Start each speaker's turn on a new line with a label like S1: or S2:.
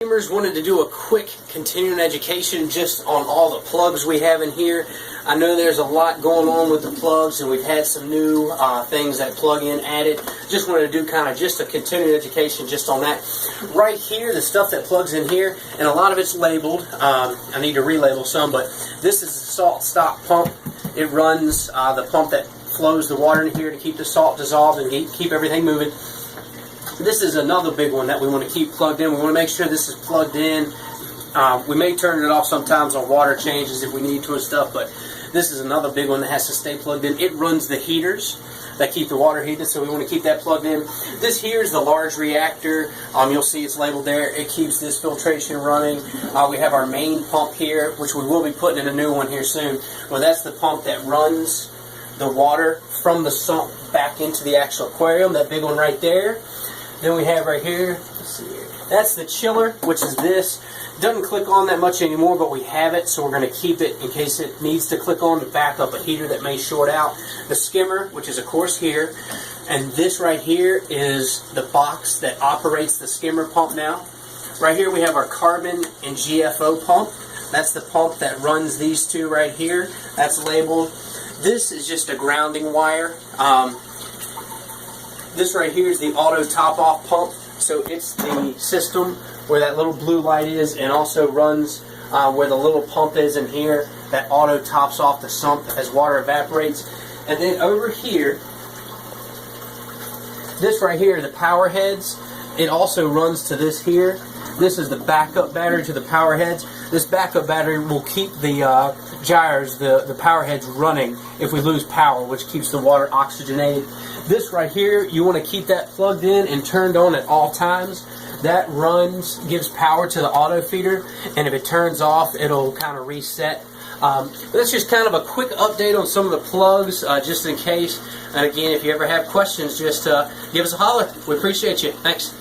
S1: Wanted to do a quick continuing education just on all the plugs we have in here. I know there's a lot going on with the plugs, and we've had some new things that plug in added. Just wanted to do kind of just a continuing education just on that. Right here, the stuff that plugs in here, and a lot of it's labeled. I need to relabel some, but this is a salt stop pump. It runs the pump that flows the water in here to keep the salt dissolved and keep everything moving. This is another big one that we want to keep plugged in. We want to make sure this is plugged in. We may turn it off sometimes on water changes if we need to and stuff, but this is another big one that has to stay plugged in. It runs the heaters that keep the water heated, so we want to keep that plugged in. This here is the large reactor. You'll see it's labeled there. It keeps this filtration running. We have our main pump here, which we will be putting in a new one here soon. Well, that's the pump that runs the water from the sump back into the actual aquarium, that big one right there. Then we have right here, let's see here, that's the chiller, which is this. Doesn't click on that much anymore, but we have it, so we're going to keep it in case it needs to click on to back up a heater that may short out. The skimmer, which is of course here, and this right here is the box that operates the skimmer pump now. Right here we have our carbon and GFO pump. That's the pump that runs these two right here. That's labeled. This is just a grounding wire. This right here is the auto top-off pump, so it's the system where that little blue light is, and also runs where the little pump is in here that auto tops off the sump as water evaporates. And then over here, this right here, the power heads, it also runs to this here. This is the backup battery to the power heads. This backup battery will keep the gyres, the power heads running if we lose power, which keeps the water oxygenated. This right here, you want to keep that plugged in and turned on at all times. That runs, gives power to the auto feeder, and if it turns off, it'll kind of reset. That's just kind of a quick update on some of the plugs, just in case. And again, if you ever have questions, just give us a holler. We appreciate you. Thanks.